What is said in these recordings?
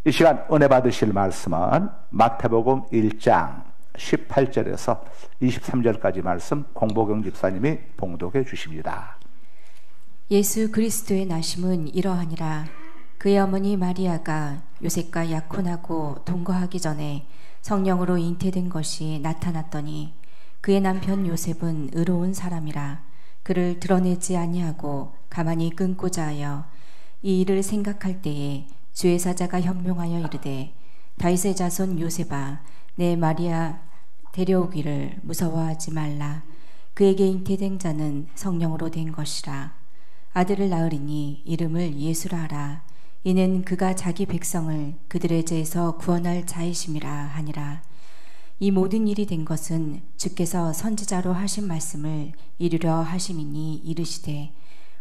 이 시간 은혜 받으실 말씀은 마태복음 1장 18절에서 23절까지 말씀 공보경 집사님이 봉독해 주십니다. 예수 그리스도의 나심은 이러하니라. 그의 어머니 마리아가 요셉과 약혼하고 동거하기 전에 성령으로 잉태된 것이 나타났더니 그의 남편 요셉은 의로운 사람이라. 그를 드러내지 아니하고 가만히 끊고자 하여 이 일을 생각할 때에 주의 사자가 현명하여 이르되 다윗의 자손 요셉아 내 마리아 데려오기를 무서워하지 말라. 그에게 잉태된 자는 성령으로 된 것이라. 아들을 낳으리니 이름을 예수라 하라. 이는 그가 자기 백성을 그들의 죄에서 구원할 자이심이라 하니라. 이 모든 일이 된 것은 주께서 선지자로 하신 말씀을 이루려 하심이니 이르시되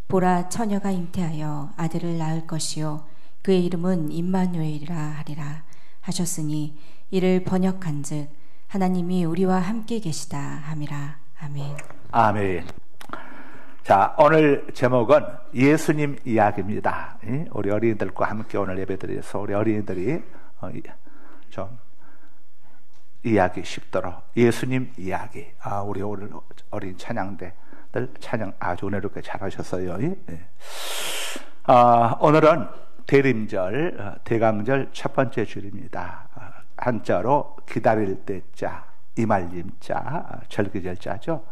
보라 처녀가 잉태하여 아들을 낳을 것이요 그의 이름은 임마누엘이라 하리라 하셨으니 이를 번역한즉 하나님이 우리와 함께 계시다 함이라. 아멘. 아멘. 자, 오늘 제목은 예수님 이야기입니다. 우리 어린이들과 함께 오늘 예배드려서 우리 어린이들이 좀 이야기 쉽도록 예수님 이야기. 우리 오늘 어린 찬양대들 찬양 아주 은혜롭게 잘하셨어요. 오늘은 대림절, 대강절 첫 번째 주일입니다. 한자로 기다릴 때자, 이말림자, 절기절자죠.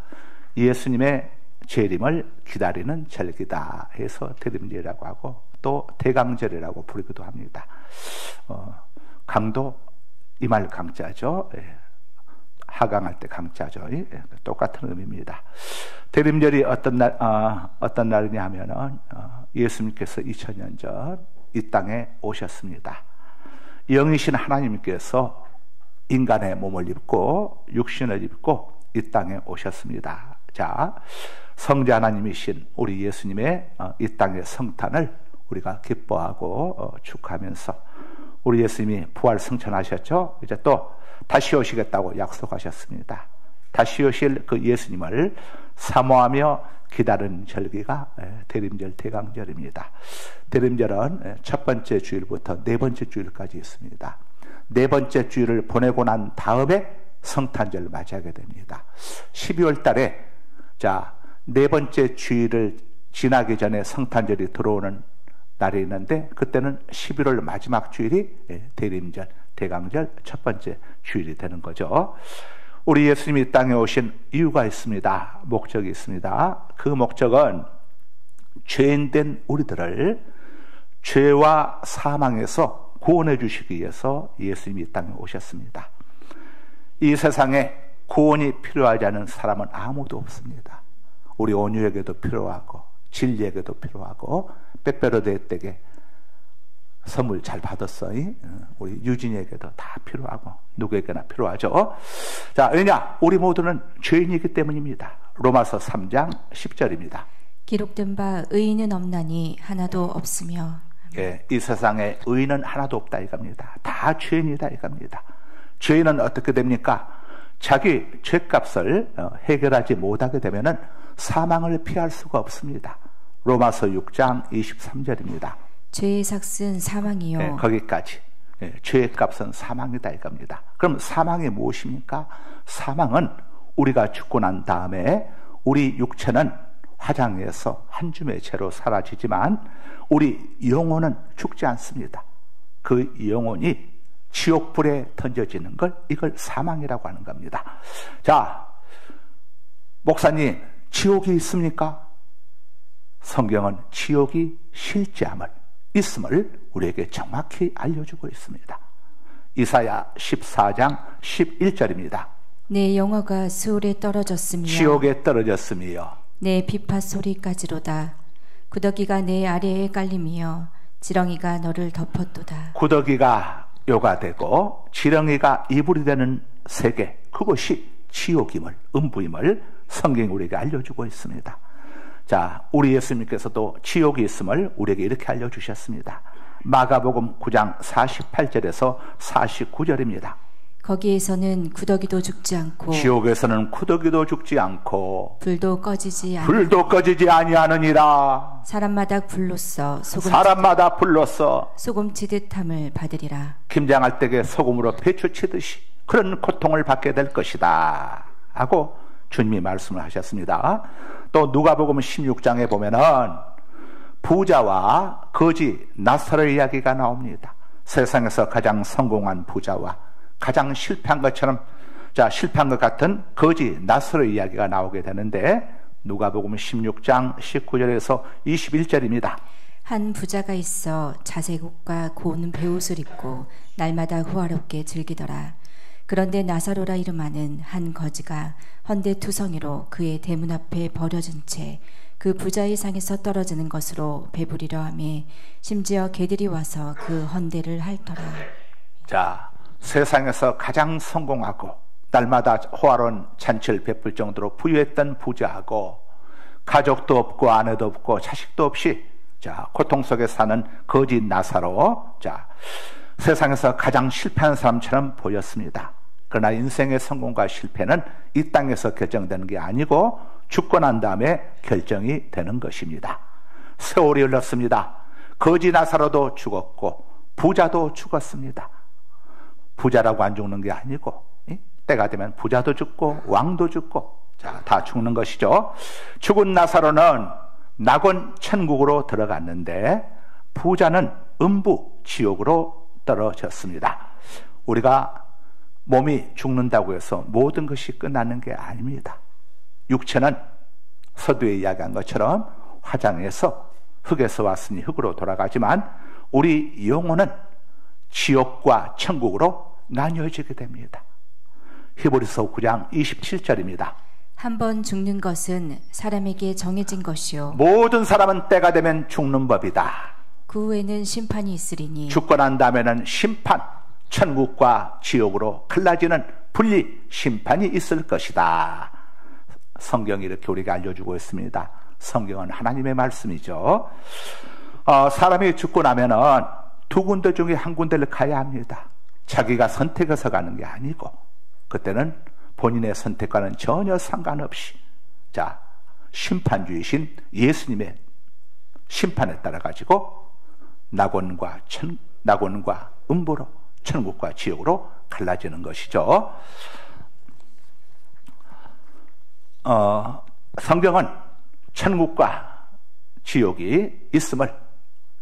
예수님의 재림을 기다리는 절기다 해서 대림절이라고 하고 또 대강절이라고 부르기도 합니다. 강도 이말 강자죠. 하강할 때 강자죠. 똑같은 의미입니다. 대림절이 어떤 날이냐 하면은 예수님께서 2000년 전 이 땅에 오셨습니다. 영이신 하나님께서 인간의 몸을 입고 육신을 입고 이 땅에 오셨습니다. 자, 성자 하나님이신 우리 예수님의 이 땅의 성탄을 우리가 기뻐하고 축하하면서 우리 예수님이 부활 승천하셨죠. 이제 또 다시 오시겠다고 약속하셨습니다. 다시 오실 그 예수님을 사모하며 기다리는 절기가 대림절 대강절입니다. 대림절은 첫 번째 주일부터 네 번째 주일까지 있습니다. 네 번째 주일을 보내고 난 다음에 성탄절을 맞이하게 됩니다. 12월 달에 네 번째 주일을 지나기 전에 성탄절이 들어오는 날이 있는데 그때는 11월 마지막 주일이 대림절 대강절 첫 번째 주일이 되는 거죠. 우리 예수님이 땅에 오신 이유가 있습니다. 목적이 있습니다. 그 목적은 죄인된 우리들을 죄와 사망에서 구원해 주시기 위해서 예수님이 땅에 오셨습니다. 이 세상에 구원이 필요하지 않은 사람은 아무도 없습니다. 우리 온유에게도 필요하고 진리에게도 필요하고 빼빼로데에게 선물 잘 받았어요. 우리 유진이에게도 다 필요하고 누구에게나 필요하죠. 자, 왜냐? 우리 모두는 죄인이기 때문입니다. 로마서 3장 10절입니다. 기록된 바 의인은 없나니 하나도 없으며. 예, 이 세상에 의인은 하나도 없다 이겁니다. 다 죄인이다 이겁니다. 죄인은 어떻게 됩니까? 자기 죄값을 해결하지 못하게 되면은 사망을 피할 수가 없습니다. 로마서 6장 23절입니다. 죄의 삭은 사망이요. 네, 거기까지. 네, 죄의 값은 사망이다 이겁니다. 그럼 사망이 무엇입니까? 사망은 우리가 죽고 난 다음에 우리 육체는 화장해서 한 줌의 채로 사라지지만 우리 영혼은 죽지 않습니다. 그 영혼이 지옥불에 던져지는 걸 이걸 사망이라고 하는 겁니다. 자, 목사님, 지옥이 있습니까? 성경은 지옥이 있음을 우리에게 정확히 알려주고 있습니다. 이사야 14장 11절입니다. 내 영어가 수월에 떨어졌으며 지옥에 떨어졌으며 내 비파 소리까지로다. 구더기가 내 아래에 깔림이여 지렁이가 너를 덮었도다. 구더기가 묘가 되고 지렁이가 이불이 되는 세계, 그것이 지옥임을, 음부임을 성경이 우리에게 알려주고 있습니다. 자, 우리 예수님께서도 지옥이 있음을 우리에게 이렇게 알려주셨습니다. 마가복음 9장 48절에서 49절입니다. 거기에서는 구더기도 죽지 않고 지옥에서는 구더기도 죽지 않고 불도 꺼지지 아니하느니라. 사람마다 불로써 소금치듯함을 받으리라. 김장할 때에 소금으로 배추 치듯이 그런 고통을 받게 될 것이다 하고 주님이 말씀을 하셨습니다. 또 누가복음 16장에 보면은 부자와 거지 나사로 이야기가 나옵니다. 세상에서 가장 성공한 부자와 가장 실패한 것처럼 실패한 것 같은 거지 나사로 이야기가 나오게 되는데 누가복음 16장 19절에서 21절입니다. 한 부자가 있어 자색옷과 고운 베옷을 입고 날마다 호화롭게 즐기더라. 그런데 나사로라 이름하는 한 거지가 헌데투성이로 그의 대문 앞에 버려진 채 그 부자의 상에서 떨어지는 것으로 배부리려 하며 심지어 개들이 와서 그 헌데를 핥더라. 자, 세상에서 가장 성공하고 날마다 호화로운 잔치를 베풀 정도로 부유했던 부자하고 가족도 없고 아내도 없고 자식도 없이 고통 속에 사는 거지 나사로, 세상에서 가장 실패한 사람처럼 보였습니다. 그러나 인생의 성공과 실패는 이 땅에서 결정되는 게 아니고 죽고 난 다음에 결정이 되는 것입니다. 세월이 흘렀습니다. 거지 나사로도 죽었고 부자도 죽었습니다. 부자라고 안 죽는 게 아니고 때가 되면 부자도 죽고 왕도 죽고 다 죽는 것이죠. 죽은 나사로는 낙원 천국으로 들어갔는데 부자는 음부 지옥으로 떨어졌습니다. 우리가 몸이 죽는다고 해서 모든 것이 끝나는 게 아닙니다. 육체는 서두에 이야기한 것처럼 화장해서 흙에서 왔으니 흙으로 돌아가지만 우리 영혼은 지옥과 천국으로 나뉘어지게 됩니다. 히브리서 9장 27절입니다. 한 번 죽는 것은 사람에게 정해진 것이요 모든 사람은 때가 되면 죽는 법이다. 그 후에는 심판이 있으리니 죽고 난 다음에는 심판, 천국과 지옥으로 갈라지는 분리 심판이 있을 것이다. 성경이 이렇게 우리가 알려주고 있습니다. 성경은 하나님의 말씀이죠. 사람이 죽고 나면은 두 군데 중에 한 군데를 가야 합니다. 자기가 선택해서 가는 게 아니고 그때는 본인의 선택과는 전혀 상관없이 심판주이신 예수님의 심판에 따라 가지고 낙원과 음부로 천국과 지옥으로 갈라지는 것이죠. 성경은 천국과 지옥이 있음을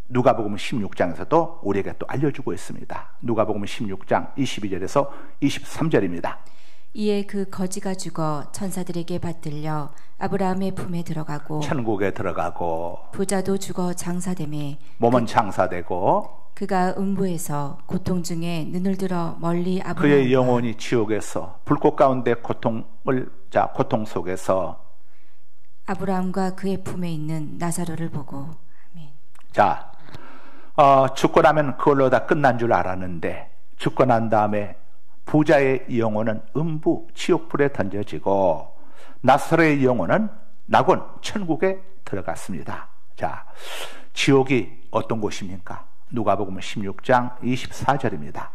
누가복음 16장에서도 우리에게 또 알려주고 있습니다. 누가복음 16장 22절에서 23절입니다. 이에 그 거지가 죽어 천사들에게 받들려 아브라함의 품에 들어가고 천국에 들어가고 부자도 죽어 장사되매 몸은 장사되고 그가 음부에서 고통 중에 눈을 들어 멀리 그의 영혼이 지옥에서 불꽃 가운데 고통 속에서 아브라함과 그의 품에 있는 나사로를 보고 아멘. 죽고 나면 그걸로 다 끝난 줄 알았는데 죽고 난 다음에 부자의 영혼은 음부 지옥불에 던져지고 나사로의 영혼은 낙원 천국에 들어갔습니다. 지옥이 어떤 곳입니까? 누가복음 16장 24절입니다.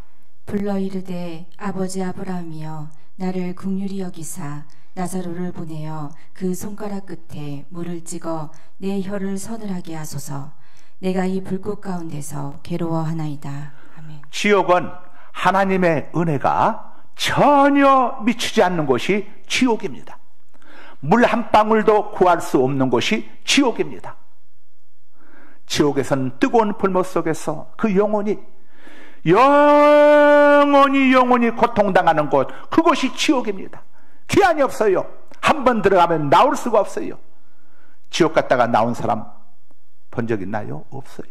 불러 이르되 아버지 아브라함이여 나를 긍휼히 여기사 나사로를 보내어 그 손가락 끝에 물을 찍어 내 혀를 서늘하게 하소서. 내가 이 불꽃 가운데서 괴로워하나이다. 아멘. 지옥은 하나님의 은혜가 전혀 미치지 않는 곳이 지옥입니다. 물 한 방울도 구할 수 없는 곳이 지옥입니다. 지옥에서는 뜨거운 불못 속에서 그 영혼이 고통당하는 곳, 그곳이 지옥입니다. 기한이 없어요. 한 번 들어가면 나올 수가 없어요. 지옥 갔다가 나온 사람 본 적 있나요? 없어요.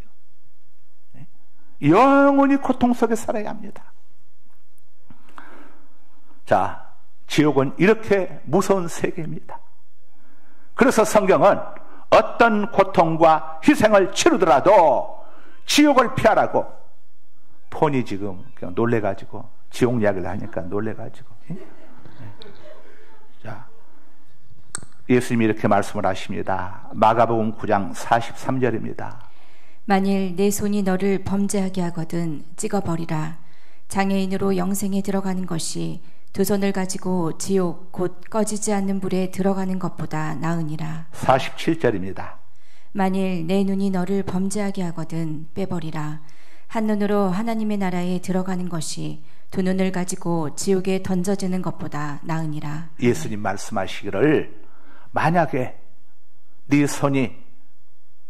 영원히 고통 속에 살아야 합니다. 지옥은 이렇게 무서운 세계입니다. 그래서 성경은 어떤 고통과 희생을 치르더라도 지옥을 피하라고, 폰이 지금 그냥 놀래가지고 지옥 이야기를 하니까 놀래가지고. 예수님이 이렇게 말씀을 하십니다. 마가복음 9장 43절입니다. 만일 내 손이 너를 범죄하게 하거든 찍어버리라. 장애인으로 영생에 들어가는 것이 두 손을 가지고 지옥 곧 꺼지지 않는 불에 들어가는 것보다 나으니라. 47절입니다. 만일 내 눈이 너를 범죄하게 하거든 빼버리라. 한 눈으로 하나님의 나라에 들어가는 것이 두 눈을 가지고 지옥에 던져지는 것보다 나으니라. 예수님 말씀하시기를 만약에 네 손이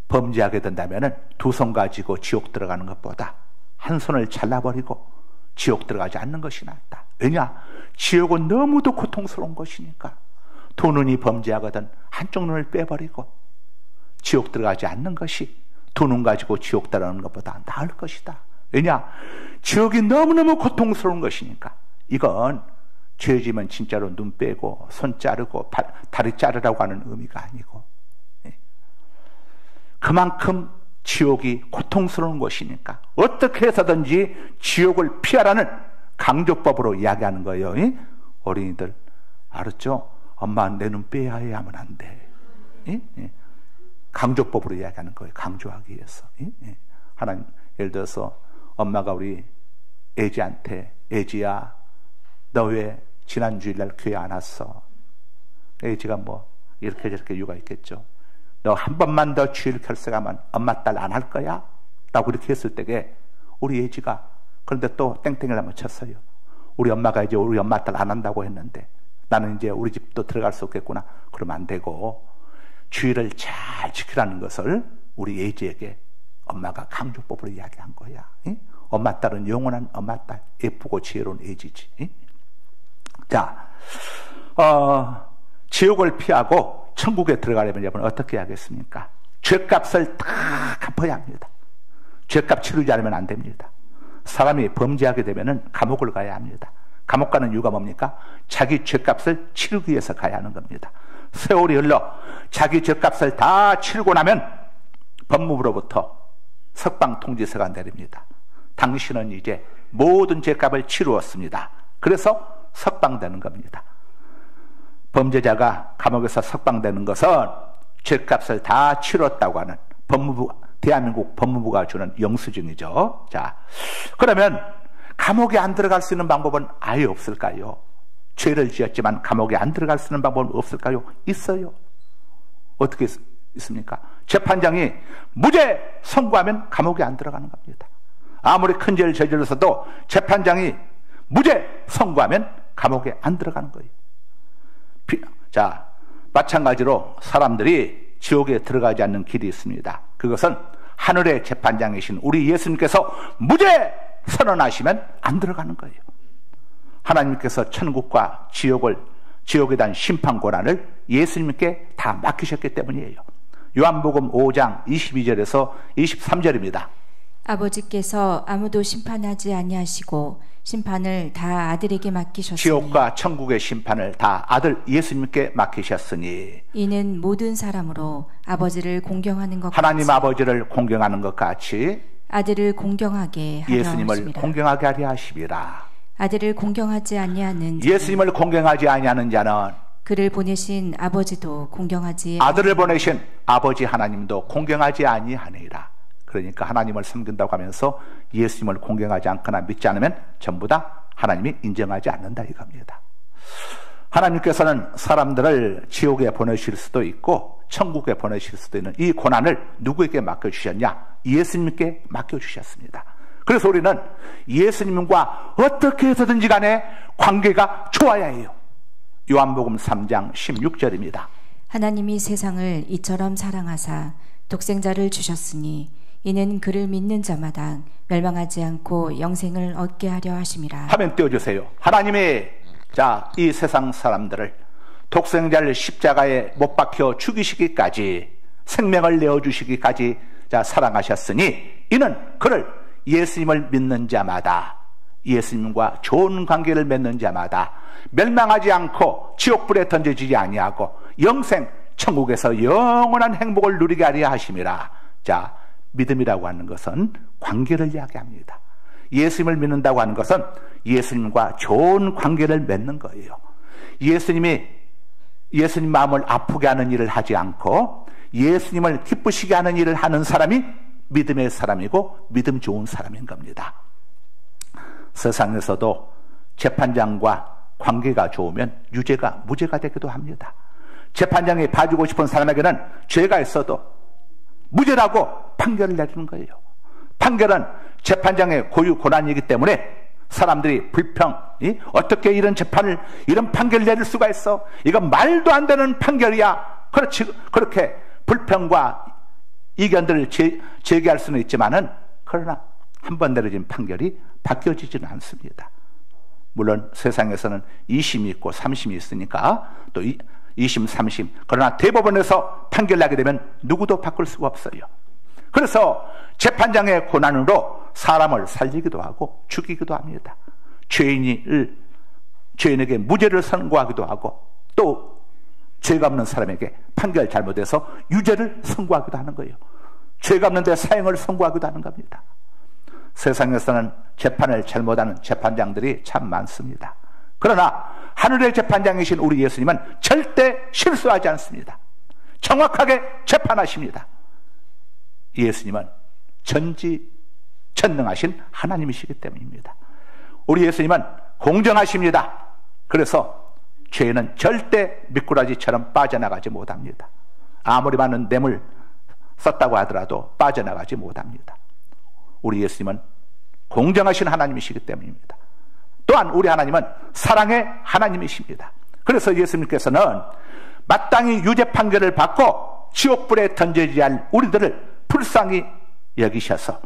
범죄하게 된다면 두 손 가지고 지옥 들어가는 것보다 한 손을 잘라버리고 지옥 들어가지 않는 것이 낫다. 왜냐? 지옥은 너무도 고통스러운 것이니까. 두 눈이 범죄하거든 한쪽 눈을 빼버리고 지옥 들어가지 않는 것이 두 눈 가지고 지옥 들어가는 것보다 나을 것이다. 왜냐? 지옥이 너무너무 고통스러운 것이니까. 이건 죄지면 진짜로 눈 빼고 손 자르고 다리 자르라고 하는 의미가 아니고, 그만큼 지옥이 고통스러운 것이니까 어떻게 해서든지 지옥을 피하라는 강조법으로 이야기하는 거예요. 어린이들 알았죠? 엄마 내 눈 빼야 해 하면 안 돼. 강조법으로 이야기하는 거예요. 강조하기 위해서. 하나님, 예를 들어서 엄마가 우리 애지한테 애지야 너 왜 지난 주일날 교회 안 왔어? 애지가 뭐 이렇게 저렇게 이유가 있겠죠. 너 한 번만 더 주일 결석하면 엄마 딸 안 할 거야? 라고 이렇게 했을 때에 우리 애지가 그런데 또 땡땡이를 한번 쳤어요. 우리 엄마가 이제 우리 엄마 딸 안 한다고 했는데 나는 이제 우리 집도 들어갈 수 없겠구나. 그러면 안 되고 주일을 잘 지키라는 것을 우리 애지에게 엄마가 강조법으로 이야기한 거야. 엄마 딸은 영원한 엄마 딸, 예쁘고 지혜로운 애지지. 자, 지옥을 피하고 천국에 들어가려면 여러분 어떻게 하겠습니까? 죄값을 다 갚아야 합니다. 죄값 치르지 않으면 안 됩니다. 사람이 범죄하게 되면 감옥을 가야 합니다. 감옥 가는 이유가 뭡니까? 자기 죄값을 치르기 위해서 가야 하는 겁니다. 세월이 흘러 자기 죄값을 다 치르고 나면 법무부로부터 석방 통지서가 내립니다. 당신은 이제 모든 죄값을 치루었습니다. 그래서 석방되는 겁니다. 범죄자가 감옥에서 석방되는 것은 죄값을 다 치렀다고 하는 대한민국 법무부가 주는 영수증이죠. 자, 그러면 감옥에 안 들어갈 수 있는 방법은 아예 없을까요? 죄를 지었지만 감옥에 안 들어갈 수 있는 방법은 없을까요? 있어요. 어떻게 있습니까? 재판장이 무죄 선고하면 감옥에 안 들어가는 겁니다. 아무리 큰 죄를 저질러서도 재판장이 무죄 선고하면 감옥에 안 들어가는 거예요. 자, 마찬가지로 사람들이 지옥에 들어가지 않는 길이 있습니다. 그것은 하늘의 재판장이신 우리 예수님께서 무죄 선언하시면 안 들어가는 거예요. 하나님께서 천국과 지옥에 대한 심판 권한을 예수님께 다 맡기셨기 때문이에요. 요한복음 5장 22절에서 23절입니다. 아버지께서 아무도 심판하지 아니하시고 심판을 다 아들에게 맡기셨으니 지옥과 천국의 심판을 다 아들 예수님께 맡기셨으니 이는 모든 사람으로 아버지를 공경하는 것 하나님 같이 아버지를 공경하는 것 같이 아들을 공경하게 하려 예수님을 하심이라. 공경하게 하려 하심이라. 아들을 공경하지 아니하는 예수님을 공경하지 아니하는 자는 그를 보내신 아버지도 공경하지 아들을 보내신 아버지 하나님도 공경하지 아니하니라. 그러니까 하나님을 섬긴다고 하면서 예수님을 공경하지 않거나 믿지 않으면 전부 다 하나님이 인정하지 않는다 이겁니다. 하나님께서는 사람들을 지옥에 보내실 수도 있고 천국에 보내실 수도 있는 이 고난을 누구에게 맡겨주셨냐? 예수님께 맡겨주셨습니다. 그래서 우리는 예수님과 어떻게 해서든지 간에 관계가 좋아야 해요. 요한복음 3장 16절입니다. 하나님이 세상을 이처럼 사랑하사 독생자를 주셨으니 이는 그를 믿는 자마다 멸망하지 않고 영생을 얻게 하려 하심이라. 화면 띄워주세요. 하나님이 이 세상 사람들을 독생자를 십자가에 못 박혀 죽이시기까지 생명을 내어주시기까지 사랑하셨으니 이는 그를 예수님을 믿는 자마다 예수님과 좋은 관계를 맺는 자마다 멸망하지 않고 지옥불에 던져지지 아니하고 영생 천국에서 영원한 행복을 누리게 하려 하심이라. 자, 믿음이라고 하는 것은 관계를 이야기합니다. 예수님을 믿는다고 하는 것은 예수님과 좋은 관계를 맺는 거예요. 예수님 마음을 아프게 하는 일을 하지 않고 예수님을 기쁘시게 하는 일을 하는 사람이 믿음의 사람이고 믿음 좋은 사람인 겁니다. 세상에서도 재판장과 관계가 좋으면 유죄가 무죄가 되기도 합니다. 재판장이 봐주고 싶은 사람에게는 죄가 있어도 무죄라고 판결을 내리는 거예요. 판결은 재판장의 고유 권한이기 때문에 사람들이 어떻게 이런 재판을, 이런 판결을 내릴 수가 있어? 이건 말도 안 되는 판결이야. 그렇게 불평과 이견들을 제기할 수는 있지만은, 그러나 한 번 내려진 판결이 바뀌어지지는 않습니다. 물론 세상에서는 2심이 있고 3심이 있으니까 또 2심, 3심. 그러나 대법원에서 판결 나게 되면 누구도 바꿀 수가 없어요. 그래서 재판장의 권한으로 사람을 살리기도 하고 죽이기도 합니다. 죄인에게 무죄를 선고하기도 하고, 또 죄가 없는 사람에게 판결 잘못해서 유죄를 선고하기도 하는 거예요. 죄가 없는데 사형을 선고하기도 하는 겁니다. 세상에서는 재판을 잘못하는 재판장들이 참 많습니다. 그러나 하늘의 재판장이신 우리 예수님은 절대 실수하지 않습니다. 정확하게 재판하십니다. 예수님은 전지전능하신 하나님이시기 때문입니다. 우리 예수님은 공정하십니다. 그래서 죄는 절대 미꾸라지처럼 빠져나가지 못합니다. 아무리 많은 뇌물 썼다고 하더라도 빠져나가지 못합니다. 우리 예수님은 공정하신 하나님이시기 때문입니다. 또한 우리 하나님은 사랑의 하나님이십니다. 그래서 예수님께서는 마땅히 유죄 판결을 받고 지옥불에 던져지지 할 우리들을 불쌍히 여기셔서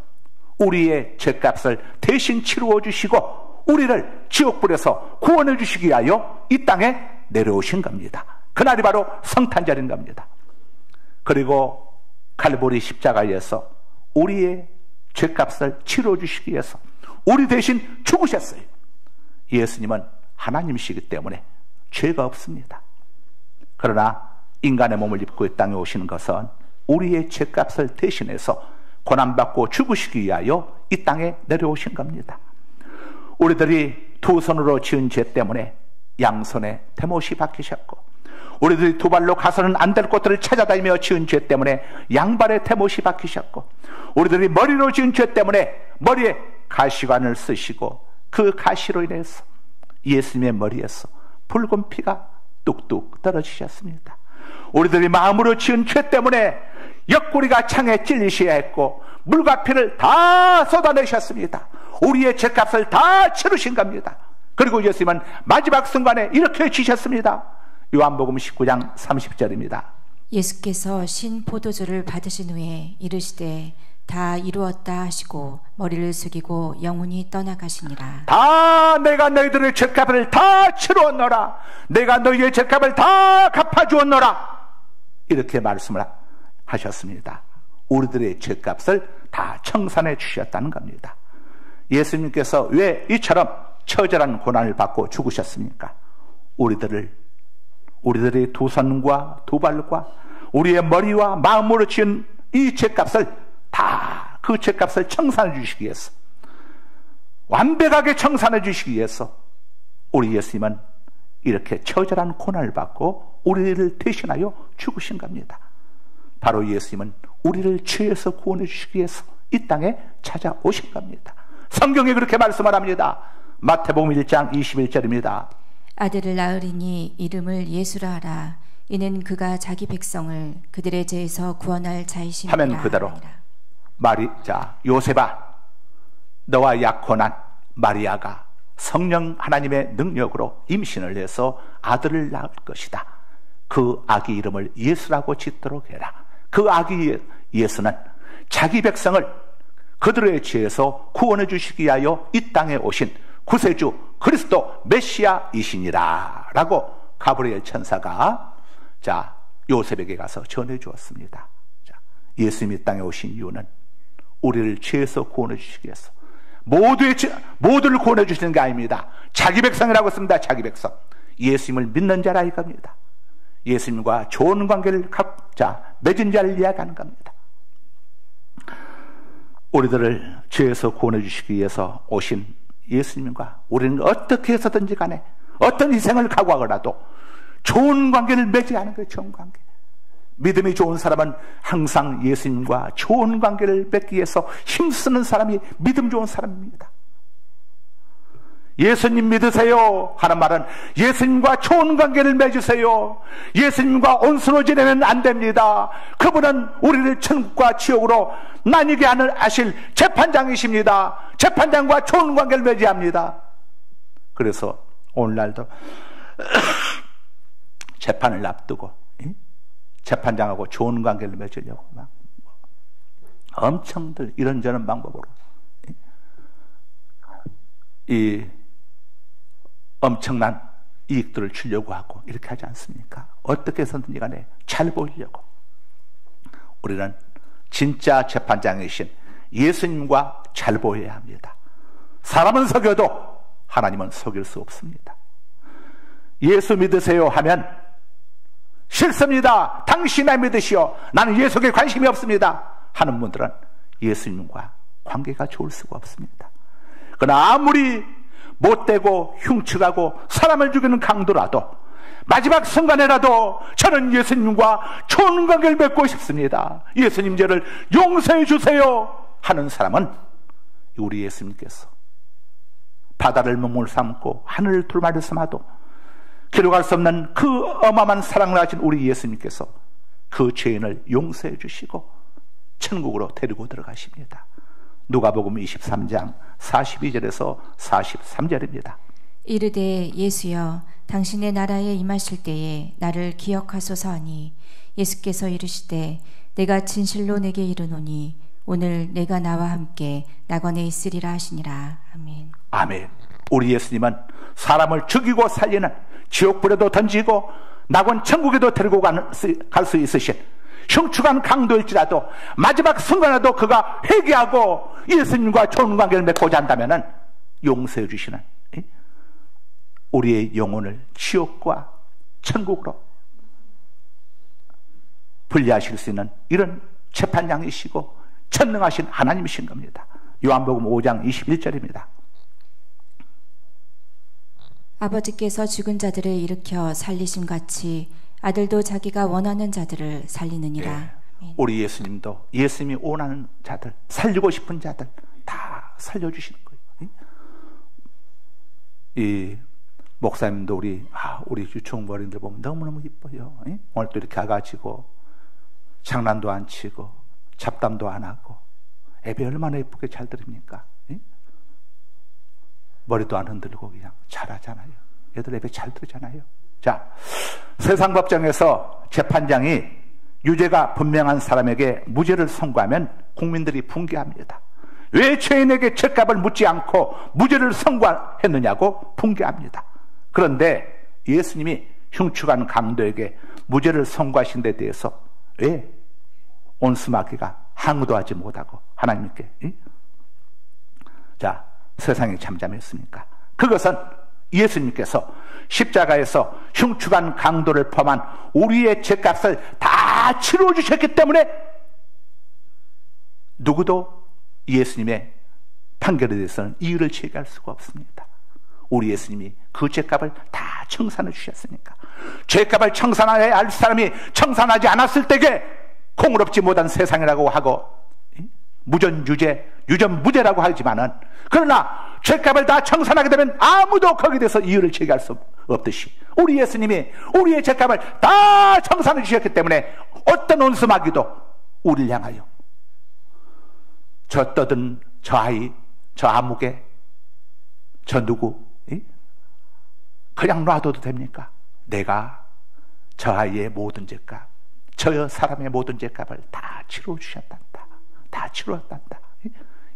우리의 죄값을 대신 치루어 주시고 우리를 지옥불에서 구원해 주시기 위하여 이 땅에 내려오신 겁니다. 그날이 바로 성탄절인 겁니다. 그리고 갈보리 십자가에서 우리의 죄값을 치루어 주시기 위해서 우리 대신 죽으셨어요. 예수님은 하나님이시기 때문에 죄가 없습니다. 그러나 인간의 몸을 입고 이 땅에 오시는 것은 우리의 죄값을 대신해서 고난받고 죽으시기 위하여 이 땅에 내려오신 겁니다. 우리들이 두 손으로 지은 죄 때문에 양손에 대못이 박히셨고, 우리들이 두 발로 가서는 안 될 곳들을 찾아다니며 지은 죄 때문에 양발에 대못이 박히셨고, 우리들이 머리로 지은 죄 때문에 머리에 가시관을 쓰시고 그 가시로 인해서 예수님의 머리에서 붉은 피가 뚝뚝 떨어지셨습니다. 우리들이 마음으로 지은 죄 때문에 옆구리가 창에 찔리셔야 했고 물과 피를 다 쏟아내셨습니다. 우리의 죄값을 다 치르신 겁니다. 그리고 예수님은 마지막 순간에 이렇게 지셨습니다. 요한복음 19장 30절입니다. 예수께서 신 포도주를 받으신 후에 이르시되 다 이루었다 하시고 머리를 숙이고 영원히 떠나가시니라. 다 내가 너희들의 죄값을 다 치루었노라. 내가 너희의 죄값을 다 갚아주었노라. 이렇게 말씀을 하셨습니다. 우리들의 죄값을 다 청산해 주셨다는 겁니다. 예수님께서 왜 이처럼 처절한 고난을 받고 죽으셨습니까? 우리들의 두 손과 두 발과 우리의 머리와 마음으로 지은 이 죄값을 다 그 죄값을 청산해 주시기 위해서, 완벽하게 청산해 주시기 위해서 우리 예수님은 이렇게 처절한 고난을 받고 우리를 대신하여 죽으신 겁니다. 바로 예수님은 우리를 죄에서 구원해 주시기 위해서 이 땅에 찾아오신 겁니다. 성경이 그렇게 말씀을 합니다. 마태복음 1장 21절입니다. 아들을 낳으리니 이름을 예수라 하라. 이는 그가 자기 백성을 그들의 죄에서 구원할 자이심이라. 하면 그대로 요셉아, 너와 약혼한 마리아가 성령 하나님의 능력으로 임신을 해서 아들을 낳을 것이다. 그 아기 이름을 예수라고 짓도록 해라. 그 아기 예수는 자기 백성을 그들의 죄에서 구원해 주시기 위하여 이 땅에 오신 구세주 그리스도 메시아이시니라 라고 가브리엘 천사가 요셉에게 가서 전해 주었습니다. 예수님이 땅에 오신 이유는 우리를 죄에서 구원해 주시기 위해서, 모두를 구원해 주시는 게 아닙니다. 자기 백성이라고 씁니다. 자기 백성. 예수님을 믿는 자라 이겁니다. 예수님과 좋은 관계를 맺은 자를 이야기하는 겁니다. 우리들을 죄에서 구원해 주시기 위해서 오신 예수님과 우리는 어떻게 해서든지 간에 어떤 희생을 각오하더라도 좋은 관계를 맺어야 하는 거예요. 좋은 관계. 믿음이 좋은 사람은 항상 예수님과 좋은 관계를 맺기 위해서 힘쓰는 사람이 믿음 좋은 사람입니다. 예수님 믿으세요 하는 말은 예수님과 좋은 관계를 맺으세요. 예수님과 온수로 지내면 안 됩니다. 그분은 우리를 천국과 지옥으로 나뉘게 하실 재판장이십니다. 재판장과 좋은 관계를 맺어야 합니다. 그래서 오늘날도 재판을 앞두고 재판장하고 좋은 관계를 맺으려고 막 엄청들 이런저런 방법으로 이 엄청난 이익들을 주려고 하고 이렇게 하지 않습니까? 어떻게 해서든지 간에 잘 보이려고. 우리는 진짜 재판장이신 예수님과 잘 보여야 합니다. 사람은 속여도 하나님은 속일 수 없습니다. 예수 믿으세요 하면 싫습니다. 당신이 믿으시오. 나는 예수에 관심이 없습니다. 하는 분들은 예수님과 관계가 좋을 수가 없습니다. 그러나 아무리 못되고 흉측하고 사람을 죽이는 강도라도 마지막 순간에라도 저는 예수님과 좋은 관계를 맺고 싶습니다. 예수님 죄를 용서해 주세요 하는 사람은 우리 예수님께서 바다를 먹물 삼고 하늘을 두루마리 삼아도 기록할 수 없는 그 어마어마한 사랑을 하신 우리 예수님께서 그 죄인을 용서해 주시고 천국으로 데리고 들어가십니다. 누가복음 23장 42절에서 43절입니다. 이르되 예수여 당신의 나라에 임하실 때에 나를 기억하소서 하니 예수께서 이르시되 내가 진실로 내게 이르노니 오늘 내가 나와 함께 낙원에 있으리라 하시니라. 아멘. 아멘. 우리 예수님은 사람을 죽이고 살리는 지옥불에도 던지고 낙원 천국에도 데리고 갈 수 있으신 흉측한 강도일지라도 마지막 순간에도 그가 회개하고 예수님과 좋은 관계를 맺고자 한다면 용서해 주시는 우리의 영혼을 지옥과 천국으로 분리하실 수 있는 이런 재판장이시고 전능하신 하나님이신 겁니다. 요한복음 5장 21절입니다. 아버지께서 죽은 자들을 일으켜 살리심같이 아들도 자기가 원하는 자들을 살리느니라. 네. 우리 예수님도 예수님이 원하는 자들, 살리고 싶은 자들 다 살려주시는 거예요. 이 목사님도 우리 유충버린들 보면 너무너무 이뻐요. 오늘 또 이렇게 가가지고 장난도 안 치고 잡담도 안 하고 예배 얼마나 예쁘게 잘 드립니까? 머리도 안 흔들고 그냥 잘하잖아요. 얘들 예배 잘 들잖아요. 자, 세상 법정에서 재판장이 유죄가 분명한 사람에게 무죄를 선고하면 국민들이 분개합니다. 왜 죄인에게 죄값을 묻지 않고 무죄를 선고했느냐고 분개합니다. 그런데 예수님이 흉측한 강도에게 무죄를 선고하신 데 대해서 왜 온수마귀가 항의도 하지 못하고 하나님께 자, 세상이 잠잠했습니까? 그것은 예수님께서 십자가에서 흉측한 강도를 포함한 우리의 죄값을 다 치러주셨기 때문에 누구도 예수님의 판결에 대해서는 이의를 제기할 수가 없습니다. 우리 예수님이 그 죄값을 다 청산해 주셨으니까. 죄값을 청산해야 할 사람이 청산하지 않았을 때에 공의롭지 못한 세상이라고 하고 무전유죄, 유전무죄라고 하지만은 그러나 죄값을 다 청산하게 되면 아무도 거기에 대해서 이유를 제기할 수 없듯이 우리 예수님이 우리의 죄값을 다 청산해 주셨기 때문에 어떤 온수마귀도 우리를 향하여 저 떠든 저 아이, 저 아무개, 저 누구 그냥 놔둬도 됩니까? 내가 저 아이의 모든 죄값, 저 사람의 모든 죄값을 다 치러주셨단다. 다 치러왔단다.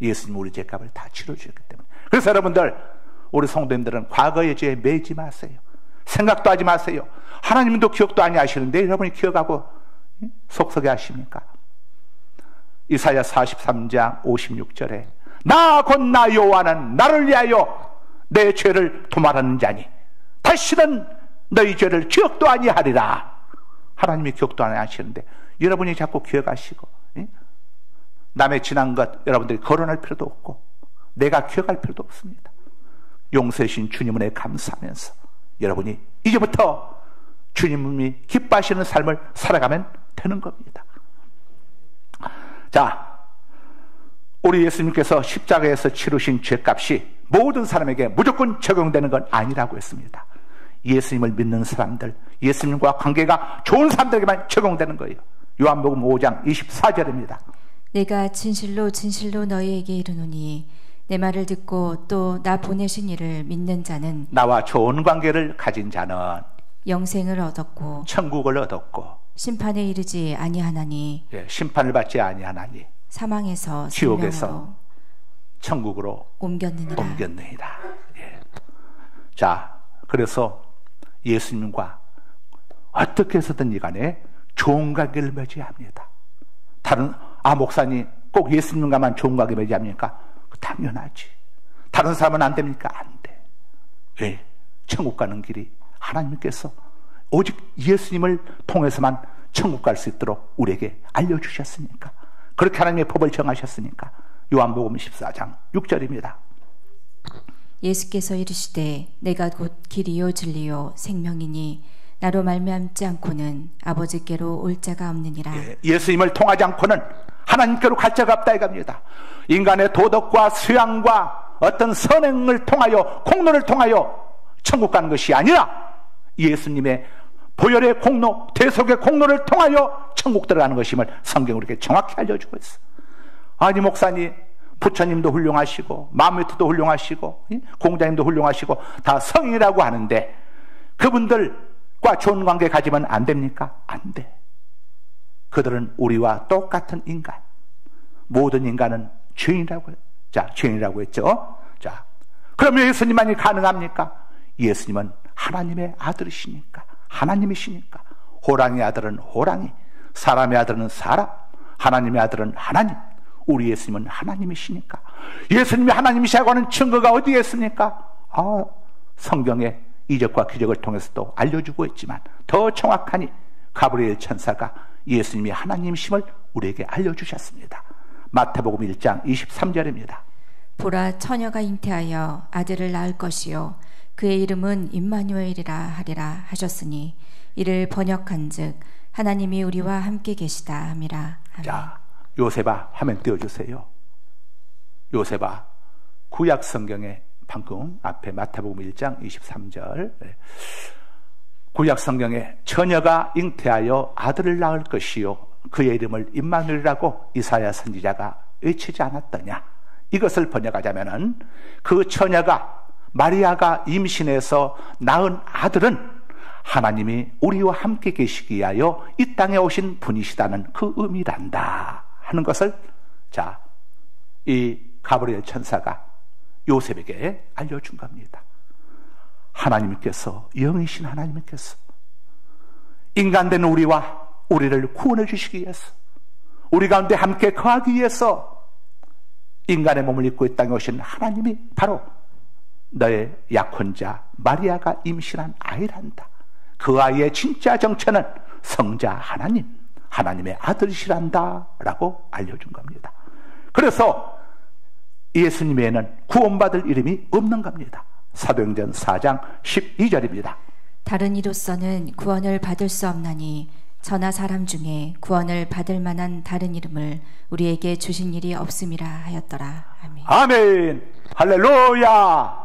예수님 우리 죄값을 다 치러주셨기 때문에. 그래서 여러분들, 우리 성도님들은 과거의 죄에 매지 마세요. 생각도 하지 마세요. 하나님도 기억도 안 하시는데 여러분이 기억하고 속썩여 하십니까? 이사야 43장 56절에 나 곧 나 여호와는 나를 위하여 내 죄를 도말하는 자니 다시는 너희 죄를 기억도 아니하리라. 하나님이 기억도 안 하시는데 여러분이 자꾸 기억하시고 남의 지난 것 여러분들이 거론할 필요도 없고 내가 기억할 필요도 없습니다. 용서해주신 주님 은혜에 감사하면서 여러분이 이제부터 주님이 기뻐하시는 삶을 살아가면 되는 겁니다. 자, 우리 예수님께서 십자가에서 치르신 죄값이 모든 사람에게 무조건 적용되는 건 아니라고 했습니다. 예수님을 믿는 사람들, 예수님과 관계가 좋은 사람들에게만 적용되는 거예요. 요한복음 5장 24절입니다. 내가 진실로 진실로 너희에게 이르노니 내 말을 듣고 또 나 보내신 이를 믿는 자는 나와 좋은 관계를 가진 자는 영생을 얻었고 천국을 얻었고 심판에 이르지 아니하나니 심판을 받지 아니하나니 사망에서 지옥에서 천국으로 옮겼느니라. 예. 자, 그래서 예수님과 어떻게 해서든 간에 좋은 관계를 맺어야 합니다. 다른 목사님 꼭 예수님과만 좋은 관계 맺어야 합니까? 당연하지. 다른 사람은 안 됩니까? 안 돼. 왜? 천국 가는 길이 하나님께서 오직 예수님을 통해서만 천국 갈 수 있도록 우리에게 알려주셨으니까, 그렇게 하나님의 법을 정하셨으니까. 요한복음 14장 6절입니다. 예수께서 이르시되 내가 곧 길이요 진리요 생명이니 나로 말미암지 않고는 아버지께로 올 자가 없느니라. 예수님을 통하지 않고는 하나님께로 갈 자가 없다 이겁니다. 인간의 도덕과 수양과 어떤 선행을 통하여, 공로를 통하여 천국 가는 것이 아니라 예수님의 보혈의 공로, 대속의 공로를 통하여 천국 들어가는 것임을 성경으로 이렇게 정확히 알려주고 있어. 아니 목사님, 부처님도 훌륭하시고 마음메트도 훌륭하시고 공자님도 훌륭하시고 다 성인이라고 하는데 그분들과 좋은 관계 가지면 안 됩니까? 안 돼. 그들은 우리와 똑같은 인간. 모든 인간은 죄인이라고, 죄인이라고 했죠. 자, 그러면 예수님만이 가능합니까? 예수님은 하나님의 아들이시니까, 하나님이시니까. 호랑이의 아들은 호랑이, 사람의 아들은 사람, 하나님의 아들은 하나님. 우리 예수님은 하나님이시니까. 예수님이 하나님이시라고 하는 증거가 어디에 있습니까? 성경의 이적과 기적을 통해서도 알려주고 있지만 더 정확하니 가브리엘 천사가 예수님이 하나님이심을 우리에게 알려주셨습니다. 마태복음 1장 23절입니다. 보라, 처녀가 잉태하여 아들을 낳을 것이요 그의 이름은 임마누엘이라 하리라 하셨으니 이를 번역한즉 하나님이 우리와 함께 계시다 함이라. 아멘. 자, 요셉아, 화면 띄워주세요. 요셉아, 구약 성경에 방금 앞에 마태복음 1장 23절, 구약 성경에 처녀가 잉태하여 아들을 낳을 것이요 그의 이름을 임마누엘이라고 이사야 선지자가 외치지 않았더냐. 이것을 번역하자면은 그 처녀가, 마리아가 임신해서 낳은 아들은 하나님이 우리와 함께 계시기 위하여 이 땅에 오신 분이시다는 그 의미란다 하는 것을, 자, 이 가브리엘 천사가 요셉에게 알려준 겁니다. 하나님께서, 영이신 하나님께서 인간된 우리를 구원해 주시기 위해서, 우리 가운데 함께 거하기 위해서 인간의 몸을 입고 이 땅에 오신 하나님이 바로 너의 약혼자 마리아가 임신한 아이란다. 그 아이의 진짜 정체는 성자 하나님, 하나님의 아들이시란다 라고 알려준 겁니다. 그래서 예수님에는 구원받을 이름이 없는 겁니다. 사도행전 4장 12절입니다. 다른 이로서는 구원을 받을 수 없나니 저나 사람 중에 구원을 받을 만한 다른 이름을 우리에게 주신 일이 없음이라 하였더라. 아멘. 아멘. 할렐루야.